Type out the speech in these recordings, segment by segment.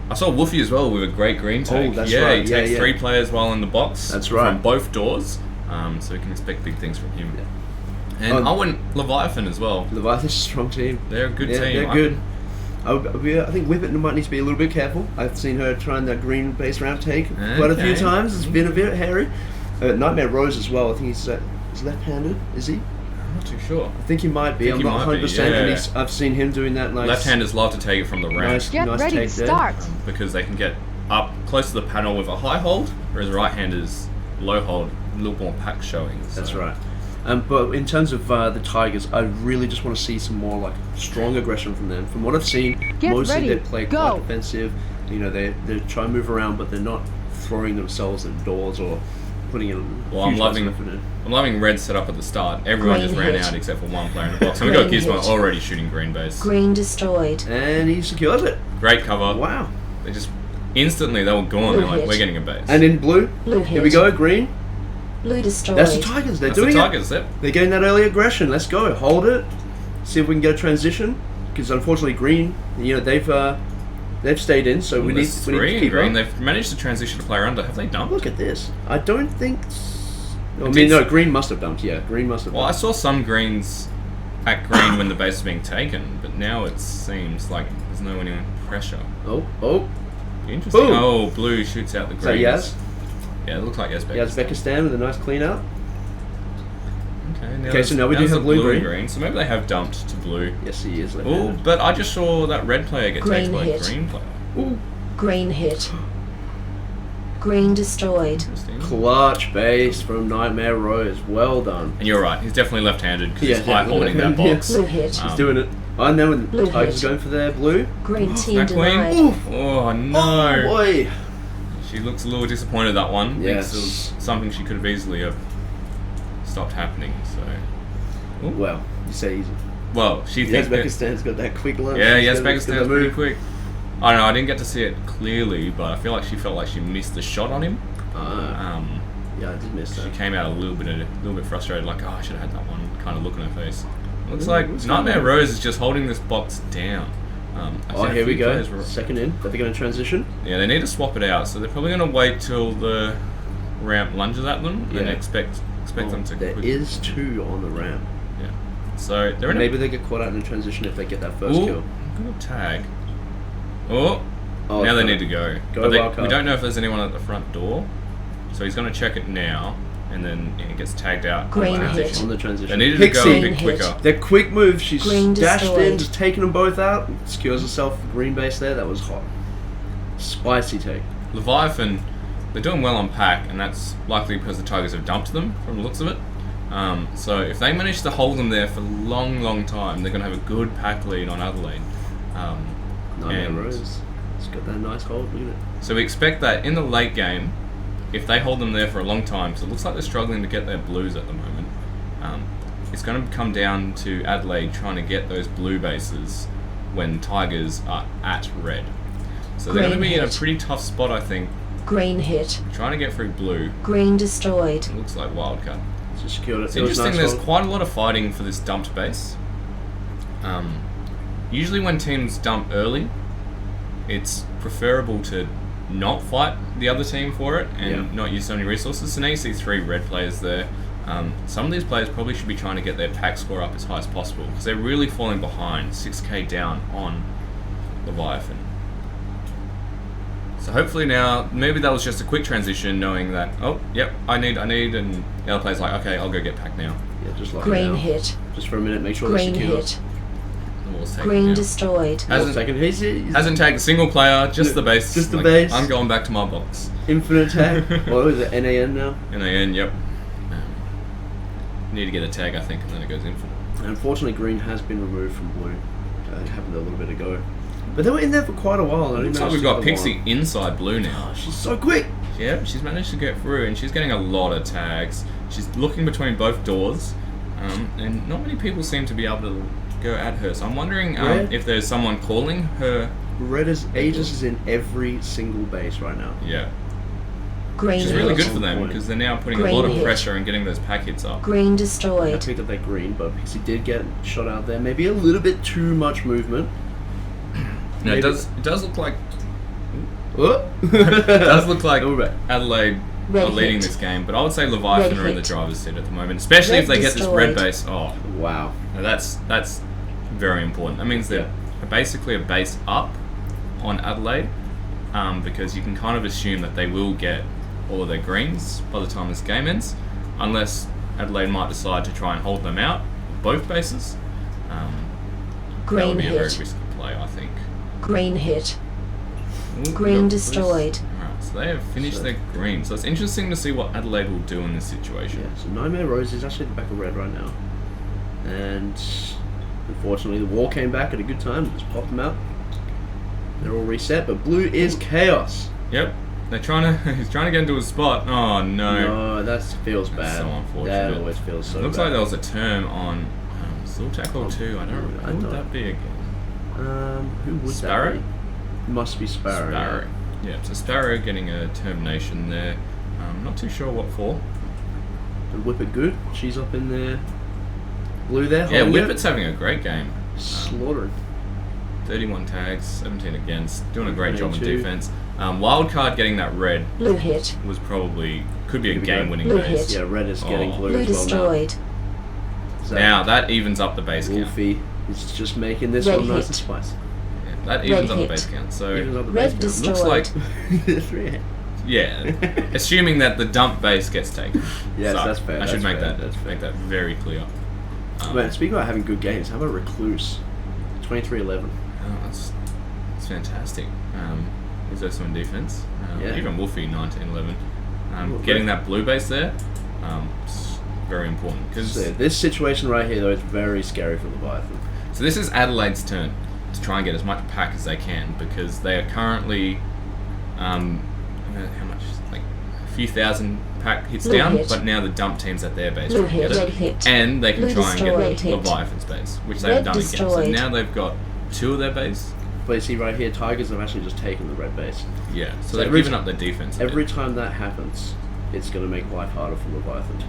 I saw Woofy as well with a great green take. Oh, that's right. He takes 3 players while in the box. That's right. From both doors. So we can expect big things from him. Yeah. And I went Leviathan as well. Leviathan's a strong team. They're a good team. They're good. I think Whippet might need to be a little bit careful. I've seen her trying that green base ramp take quite a few times. It's been a bit hairy. Nightmare Rose as well. I think he's left-handed. Is he? I'm not too sure. I think he might be. I'm not 100%. And I've seen him doing that nice. Left-handers love to take it from the ramp. Get ready to start. Because they can get up close to the panel with a high hold, whereas right-handers low hold, a little more pack showing. So. That's right. But in terms of the Tigers, I really just want to see some more like strong aggression from them. From what I've seen, mostly they play quite defensive. You know, they try and move around, but they're not throwing themselves at doors or putting in. Well, I'm loving red set up at the start. Everyone just ran out except for one player in the box. And we got Gizmo already shooting green base. Green destroyed. And he secures it. Great cover. Wow. They just instantly they were gone. They're like, we're getting a base. And in blue. Here we go. Green. Blue destroyed. That's the Tigers. They're doing it. Yep. They're getting that early aggression. Let's go. Hold it. See if we can get a transition. Because unfortunately, green. You know they've stayed in. So we need to keep green. They've managed to transition to player under. Have they dumped? Look at this. I don't think. No, green must have dumped. Yeah, green must have. Well, I saw some greens at green when the base was being taken, but now it seems like there's no any pressure. Oh. Interesting. Boom. Oh, blue shoots out the greens. Is that Yaz? Yeah, it looks like Uzbekistan with a nice clean out. Okay, so now we do have blue and green. So maybe they have dumped to blue. Yes, he is. Oh, but I just saw that red player get taken by a green player. Ooh. Green hit. Green destroyed. Clutch base from Nightmare Rose. Well done. And you're right, he's definitely left-handed because he's high holding that box. Blue hit. He's doing it. I know when the Tigers going for their blue. Green team denied. Oh no. Oh boy. She looks a little disappointed that one. Yes. Thinks it was something she could have easily have stopped happening. So. Ooh. Well, you say easy. Well, she thinks Uzbekistan's got that quick lunch. Yeah, Uzbekistan's pretty quick. I don't know, I didn't get to see it clearly, but I feel like she felt like she missed the shot on him. Yeah, I did miss that. She came out a little bit frustrated, like, I should have had that one kind of look on her face. Looks like Nightmare Rose is just holding this box down. Here we go. Second in. Are they going to transition? Yeah, they need to swap it out, so they're probably going to wait till the ramp lunges at them and expect them to. There is 2 on the ramp. Yeah. So they're maybe they get caught out in transition if they get that first kill. Good tag. Oh, now they need to go. We don't know if there's anyone at the front door, so he's going to check it now, and then it gets tagged out Green on the transition. They needed to go a bit quicker. They're quick moves. She's dashed in, destroyed. just taking them both out, secures herself green base there. That was hot. Spicy take. Leviathan, they're doing well on pack, and that's likely because the Tigers have dumped them from the looks of it. So if they manage to hold them there for a long time, they're going to have a good pack lead on Adelaide. Nightmare Rose. It's got that nice hold, look at it. So we expect that in the late game, if they hold them there for a long time, because it looks like they're struggling to get their blues at the moment, it's going to come down to Adelaide trying to get those blue bases when Tigers are at red. So they're going to be in a pretty tough spot, I think. Green hit. Trying to get through blue. Green destroyed. It looks like wildcat. Just secured it. It's interesting, there's quite a lot of fighting for this dumped base. Usually when teams dump early, it's preferable to not fight the other team for it and not use so many resources. So now you see 3 red players there. Some of these players probably should be trying to get their pack score up as high as possible because they're really falling behind, 6k down on Leviathan. So hopefully now, maybe that was just a quick transition, knowing that, I need, and the other player's like, okay, I'll go get pack now. Yeah, just like green hit. Just for a minute, make sure green they're secure. Hit. Green destroyed. Hasn't tagged a single player, just the base. Just the base. I'm going back to my box. Infinite tag. What is it? NAN now? NAN, yep. Need to get a tag, I think, and then it goes infinite. Unfortunately, green has been removed from blue. It happened a little bit ago. But they were in there for quite a while. Looks like we've got Pixie inside blue now. Oh, she's so quick. Yeah, she's managed to get through, and she's getting a lot of tags. She's looking between both doors, and not many people seem to be able to go at her. So I'm wondering if there's someone calling her. Aegis is in every single base right now. Yeah. Green Which is really good for them because they're now putting a lot of pressure and getting those pack hits up. Green destroyed. I picked up that green, but Pixie did get shot out there. Maybe a little bit too much movement. No, it does look like. It does look like Go back. Adelaide Red are leading hit. this game, but I would say Leviathan Red are in the hit. driver's seat at the moment, especially Red if they get this red destroyed. base. Oh, Wow. now that's very important. That means they're basically a base up on Adelaide, because you can kind of assume that they will get all of their greens by the time this game ends, unless Adelaide might decide to try and hold them out, both bases. That Green would be a very hit. risky play, I think. Green hit. Ooh, Green got destroyed. Alright, so they have finished their green. So it's interesting to see what Adelaide will do in this situation. Yeah, so Nightmare Rose is actually at the back of red right now. And unfortunately the wall came back at a good time, just popped them out. They're all reset, but blue is chaos. Yep. They're trying to he's trying to get into a spot. Oh no. No, that feels That's bad. so unfortunate. That always feels so Looks bad. like there was a term on Still Tackle 2. I don't remember. I Who would don't- that be again? Who would Sparrow? that be? Must be Sparrow. Sparrow. Yeah, so Sparrow getting a termination there. Not too sure what for. And Whippet good. She's up in there. Blue there. Yeah, holding it. Whippet's having a great game. Slaughtering. 31 tags, 17 against, doing a great job in 22. defense. Wildcard getting that red Blue hit. was probably could be a Here we go. game-winning Blue base. hit. Yeah, red is getting Oh. blue Blue as well destroyed. now. Now that evens up the base count. Wolfie is just making this Red one nice hit. and spicy. Yeah, that evens Red up the hit. base count. So Evens up the Red base count. looks like destroyed. Three. yeah, assuming that the dump base gets taken. Yes, So, that's fair. I should that's make fair, that that's fair. make that very clear. Man, speaking about having good games, how about Recluse? 23-11. Oh, that's fantastic. Is there some in defense? Yeah. Even Wolfie 19-11. Ooh, Getting great. that blue base there, it's very important because So this situation right here, though, is very scary for Leviathan. so this is Adelaide's turn to try and get as much pack as they can because they are currently how much, like a few thousand pack hits Blue down, hit. but now the dump team's at their base Blue trying to hit. get Red it, hit. and they can Blue try and destroyed. get Red hit. Leviathan's base, which they've Red done again. So destroyed. now they've got two of their base. But you see right here, Tigers have actually just taken the red base. Yeah, so So they've every given up their defense. a bit. Every time that happens, it's going to make life harder for Leviathan.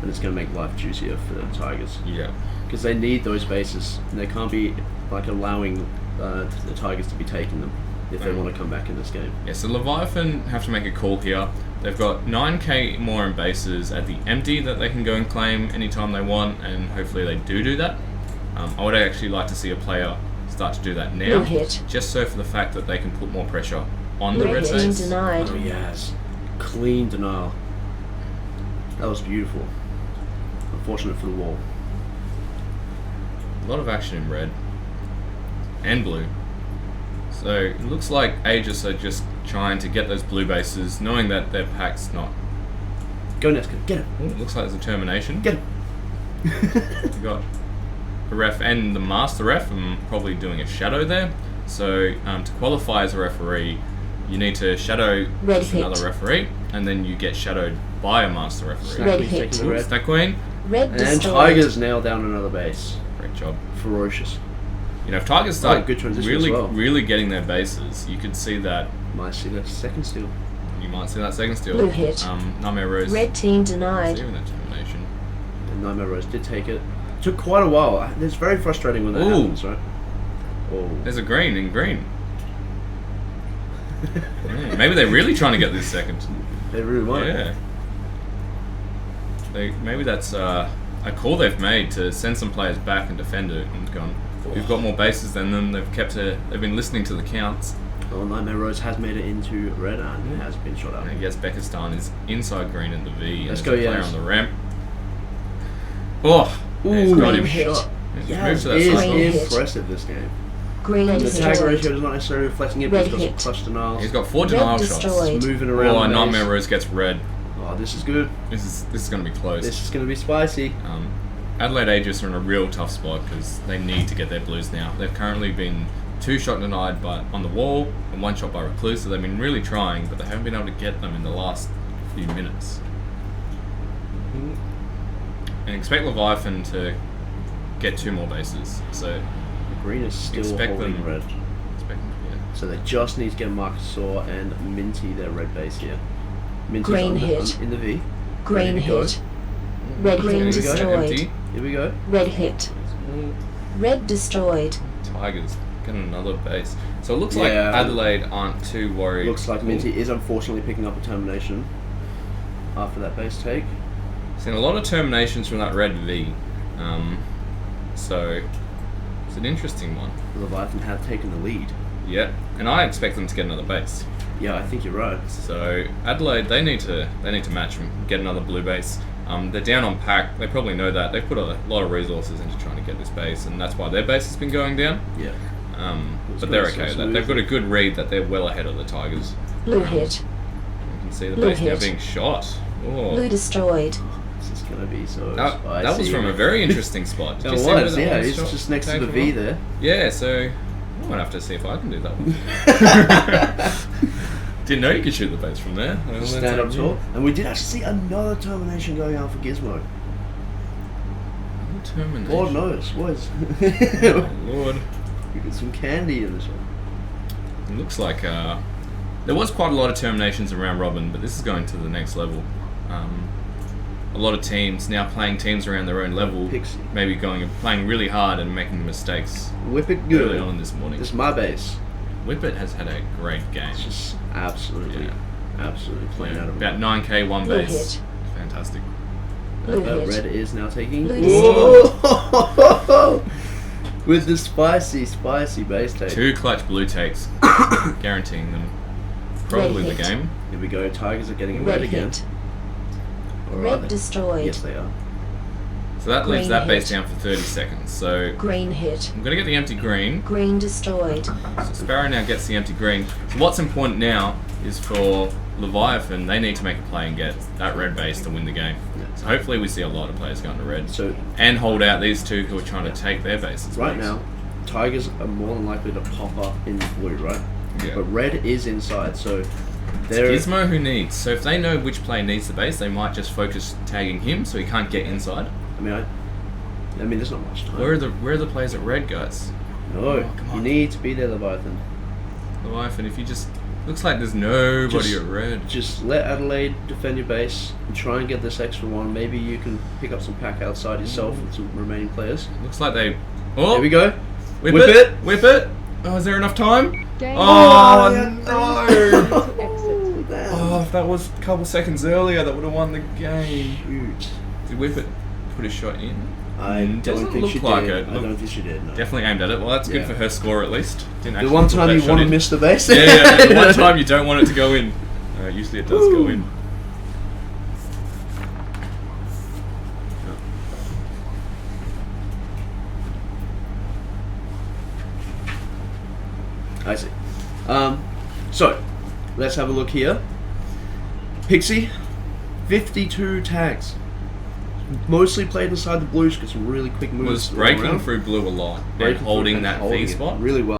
And it's going to make life juicier for the Tigers. Yeah. Because they need those bases. And they can't be like allowing the Tigers to be taking them if they want to come back in this game. Yeah, so Leviathan have to make a call here. They've got 9k more in bases at the empty that they can go and claim anytime they want, and hopefully they do that. I would actually like to see a player start to do that now, Blue hit. just so for the fact that they can put more pressure on the Red red team base. denied. Oh yes. Clean denial. That was beautiful. Unfortunate for the wall. A lot of action in red and blue. So it looks like Aegis are just trying to get those blue bases, knowing that their pack's not. Go Nesca, get him. Ooh, looks like there's a termination. Get him. We've got the ref and the master ref, and probably doing a shadow there. So to qualify as a referee, you need to shadow Red just hit. another referee, and then you get shadowed by a master referee. Red Queen's hit. taking the red. Stack Queen, Red And destroyed. Tigers nail down another base. great job. Ferocious. You know, if Tigers start good transition really, as well. really getting their bases, you could see that Might see that second steal. you might see that second steal. Blue hit. Nightmare Rose Red team denied. receiving that termination. And Nightmare Rose did take it. Took quite a while. It's very frustrating when that Ooh. happens, right? Oh. There's a green in green. Yeah, maybe they're really trying to get this second. They really might. Yeah. Maybe that's a call they've made to send some players back and defend it and gone. We've got more bases than them. They've been listening to the counts. Well, Nightmare Rose has made it into red and has been shot out. And yes, Beckestan is inside green in the V. Let's and go, there's a player Yes. on the ramp. Oh, he's got him. Green hit. shot. He's Yeah, moved to that is side. Green hit. impressive this game. Green The tag destroyed. ratio is not necessarily reflecting it, but Red he's got some hit. clutch denials. He's got 4 Red denial shots. destroyed. Moving around. Oh, the Nightmare base. Rose gets red. Oh, this is good. This is going to be close. This is going to be spicy. Adelaide Aegis are in a real tough spot because they need to get their blues now. They've currently been 2 shot denied on the wall and 1 shot by Recluse, so they've been really trying, but they haven't been able to get them in the last few minutes. And expect Leviathan to get 2 more bases, so Green is still Expect holding them- red. expect, yeah. So they just need to get Marcus Saw and Minty their red base here. Minty's Green on hit. in the V. Green Ready to go. hit. Red Here green we go, destroyed. empty. Here we go. Red hit. Red destroyed. Tigers getting another base. So it looks like Yeah. Adelaide aren't too worried. Looks like Minty is unfortunately picking up a termination after that base take. Seen a lot of terminations from that red V. So it's an interesting one. Leviathan have taken the lead. Yeah, and I expect them to get another base. Yeah, I think you're right. So Adelaide, they need to match them, get another blue base. They're down on pack. They probably know that. They've put a lot of resources into trying to get this base, and that's why their base has been going down. Yeah. But they're okay with that. They've got a good read that they're well ahead of the Tigers. Blue hit. You can see the Blue base now hit. being shot. Oh. Blue destroyed. This is gonna be so That was spicy. from a very interesting spot. Did It you see where was, that yeah. one It's shot just next to came the from? V there. Yeah, so I might have to see if I can do that one. Didn't know you could shoot the base from there. Well, Stand that's up on tall. you. And we did actually see another termination going out for Gizmo. Termination. Lord knows, boys. Oh, Lord. We got some candy in this one. It looks like there was quite a lot of terminations around Robin, but this is going to the next level. A lot of teams now playing teams around their own level, Pixie. maybe playing really hard and making mistakes Whip it early good. on this morning. This is my base. Whippet has had a great game. It's just absolutely playing Yeah, out of about it. 9k one Blue base. hit. Fantastic. Blue hit. Red is now taking. Blue Whoa! With the spicy base take. 2 clutch blue takes, guaranteeing them probably the Red hit. game. Here we go. Tigers are getting a Red red again. hit. Or are Red they? destroyed. Yes, they are. So that leaves Green that base hit. down for 30 seconds. So Green hit. I'm going to get the empty green. Green destroyed. So Sparrow now gets the empty green. So what's important now is for Leviathan, they need to make a play and get that red base to win the game. Yeah. So hopefully we see a lot of players going to red So and hold out these two who are trying to take their bases. right now, Tigers are more than likely to pop up in blue, right? Yeah. But red is inside, so It's they're Gizmo who needs. So if they know which player needs the base, they might just focus tagging him so he can't get inside. I mean, there's not much time. Where are the players at red, guys? No, Oh, come you on. need to be there, Leviathan. Leviathan, if you just looks like there's nobody Just- at red. Just let Adelaide defend your base and try and get this extra one. Maybe you can pick up some pack outside yourself with some remaining players. Looks like they. Oh, Here we go. Whip Whip it! it. Whip it! Oh, is there enough time? Game. Oh, yeah. no! Exit. Oh, if that was a couple seconds earlier, that would have won the game. Shoot. Did Whippet put a shot in? I Doesn't don't think look she like did. it. I don't think she did. No. Definitely aimed at it. Well, that's good Yeah. for her score at least. Didn't The actually one put time that you shot want to in. miss the base. Yeah, the one time you don't want it to go in. Usually it does go Woo. in. I see. So, let's have a look here. Pixie, 52 tags. Mostly played inside the blues, got some really quick moves. Was all breaking around. through blue a lot and Breaking through holding and that holding V it spot. really well.